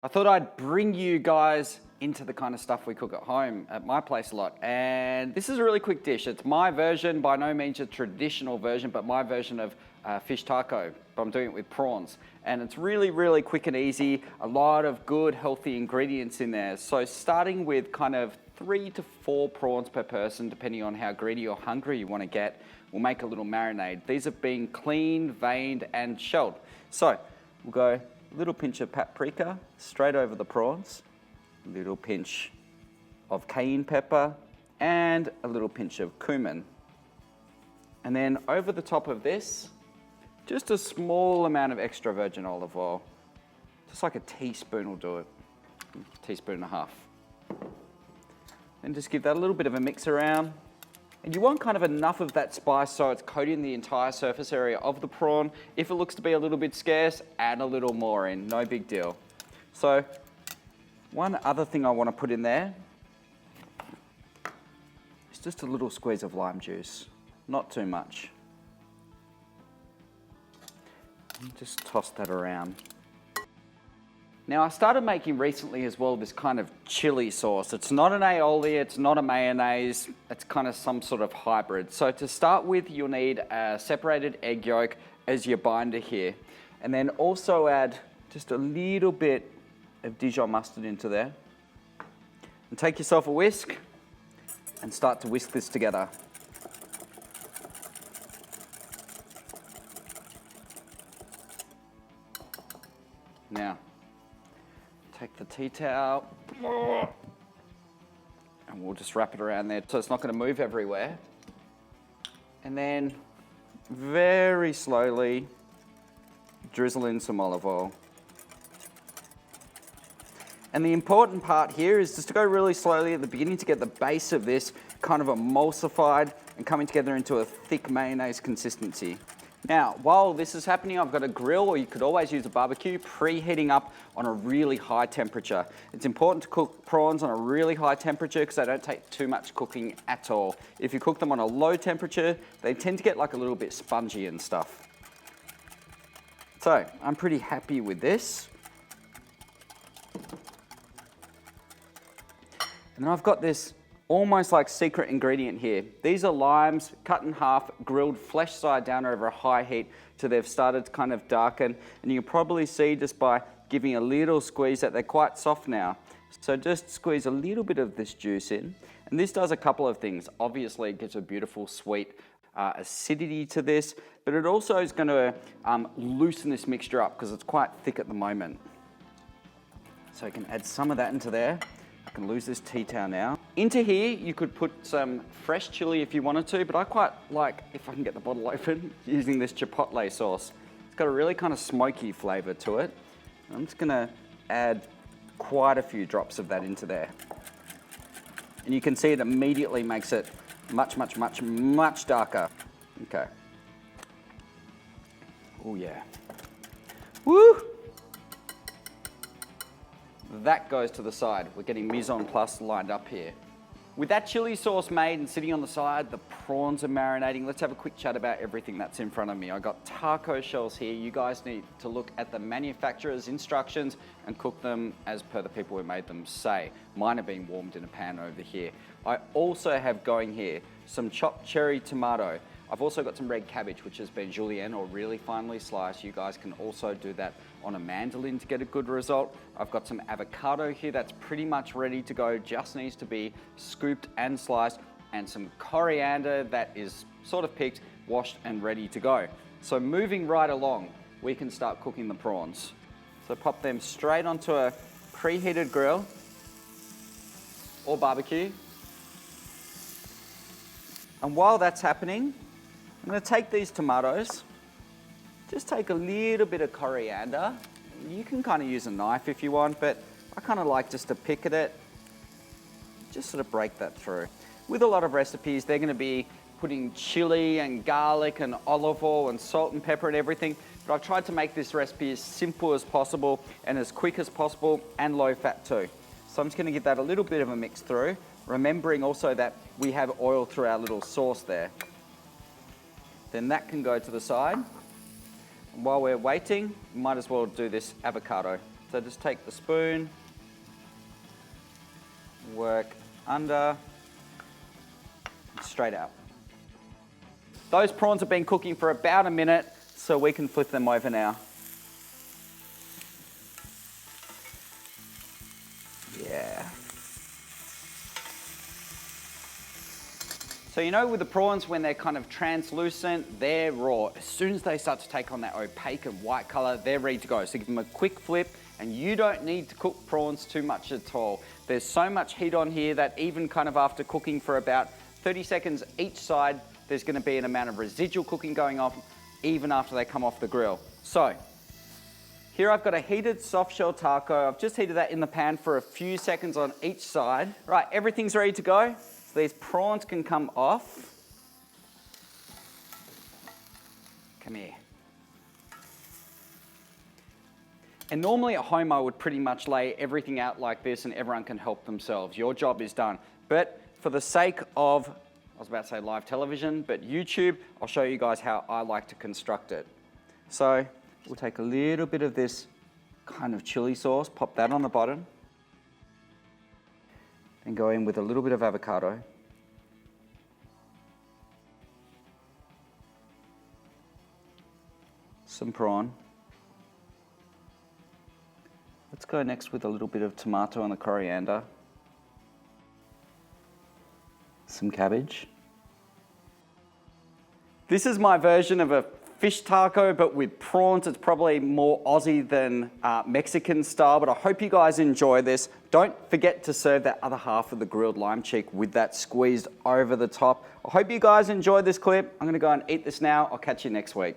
I thought I'd bring you guys into the kind of stuff we cook at home at my place a lot. And this is a really quick dish. It's my version, by no means a traditional version, but my version of fish taco. But I'm doing it with prawns. And it's really, really quick and easy. A lot of good, healthy ingredients in there. So starting with kind of 3 to 4 prawns per person, depending on how greedy or hungry you want to get, we'll make a little marinade. These have been cleaned, veined, and shelled. So we'll go a little pinch of paprika straight over the prawns, a little pinch of cayenne pepper, and a little pinch of cumin. And then over the top of this, just a small amount of extra virgin olive oil. Just like a teaspoon will do it, a teaspoon and a half. And just give that a little bit of a mix around. And you want kind of enough of that spice so it's coating the entire surface area of the prawn. If it looks to be a little bit scarce, add a little more in, no big deal. So one other thing I want to put in there is just a little squeeze of lime juice, not too much. And just toss that around. Now I started making recently as well this kind of chili sauce. It's not an aioli, it's not a mayonnaise, it's kind of some sort of hybrid. So to start with, you'll need a separated egg yolk as your binder here. And then also add just a little bit of Dijon mustard into there. And take yourself a whisk and start to whisk this together. Now, take the tea towel and we'll just wrap it around there so it's not going to move everywhere. And then very slowly drizzle in some olive oil. And the important part here is just to go really slowly at the beginning to get the base of this kind of emulsified and coming together into a thick mayonnaise consistency. Now, while this is happening, I've got a grill, or you could always use a barbecue, preheating up on a really high temperature. It's important to cook prawns on a really high temperature because they don't take too much cooking at all. If you cook them on a low temperature, they tend to get like a little bit spongy and stuff. So, I'm pretty happy with this. And then I've got this almost like secret ingredient here. These are limes cut in half, grilled flesh side down over a high heat till they've started to kind of darken. And you can probably see just by giving a little squeeze that they're quite soft now. So just squeeze a little bit of this juice in. And this does a couple of things. Obviously it gives a beautiful sweet acidity to this, but it also is going to loosen this mixture up because it's quite thick at the moment. So you can add some of that into there. I can lose this tea towel now. Into here, you could put some fresh chili if you wanted to, but I quite like, if I can get the bottle open, using this Chipotle sauce. It's got a really kind of smoky flavor to it. I'm just gonna add quite a few drops of that into there. And you can see it immediately makes it much, much, much, much darker. Okay. Oh yeah. Woo! That goes to the side. We're getting mise en place lined up here. With that chili sauce made and sitting on the side, the prawns are marinating. Let's have a quick chat about everything that's in front of me. I got taco shells here. You guys need to look at the manufacturer's instructions and cook them as per the people who made them say. Mine are being warmed in a pan over here. I also have going here some chopped cherry tomato. I've also got some red cabbage, which has been julienne or really finely sliced. You guys can also do that on a mandolin to get a good result. I've got some avocado here that's pretty much ready to go, just needs to be scooped and sliced, and some coriander that is sort of picked, washed and ready to go. So moving right along, we can start cooking the prawns. So pop them straight onto a preheated grill or barbecue. And while that's happening, I'm going to take these tomatoes, just take a little bit of coriander. You can kind of use a knife if you want, but I kind of like just to pick at it, just sort of break that through. With a lot of recipes, they're going to be putting chili and garlic and olive oil and salt and pepper and everything, but I've tried to make this recipe as simple as possible and as quick as possible and low fat too. So I'm just going to give that a little bit of a mix through, remembering also that we have oil through our little sauce there. Then that can go to the side. And while we're waiting, might as well do this avocado. So just take the spoon, work under, straight out. Those prawns have been cooking for about a minute, so we can flip them over now. Yeah. So you know with the prawns, when they're kind of translucent, they're raw. As soon as they start to take on that opaque and white color, they're ready to go. So give them a quick flip, and you don't need to cook prawns too much at all. There's so much heat on here that even kind of after cooking for about 30 seconds each side, there's gonna be an amount of residual cooking going on even after they come off the grill. So, here I've got a heated soft shell taco. I've just heated that in the pan for a few seconds on each side. Right, everything's ready to go. So these prawns can come off. Come here. And normally at home I would pretty much lay everything out like this and everyone can help themselves. Your job is done. But for the sake of, I was about to say live television, but YouTube, I'll show you guys how I like to construct it. So we'll take a little bit of this kind of chili sauce, pop that on the bottom, and go in with a little bit of avocado. Some prawn. Let's go next with a little bit of tomato and the coriander. Some cabbage. This is my version of a fish taco, but with prawns. It's probably more Aussie than Mexican style, but I hope you guys enjoy this. Don't forget to serve that other half of the grilled lime cheek with that squeezed over the top. I hope you guys enjoyed this clip. I'm gonna go and eat this now. I'll catch you next week.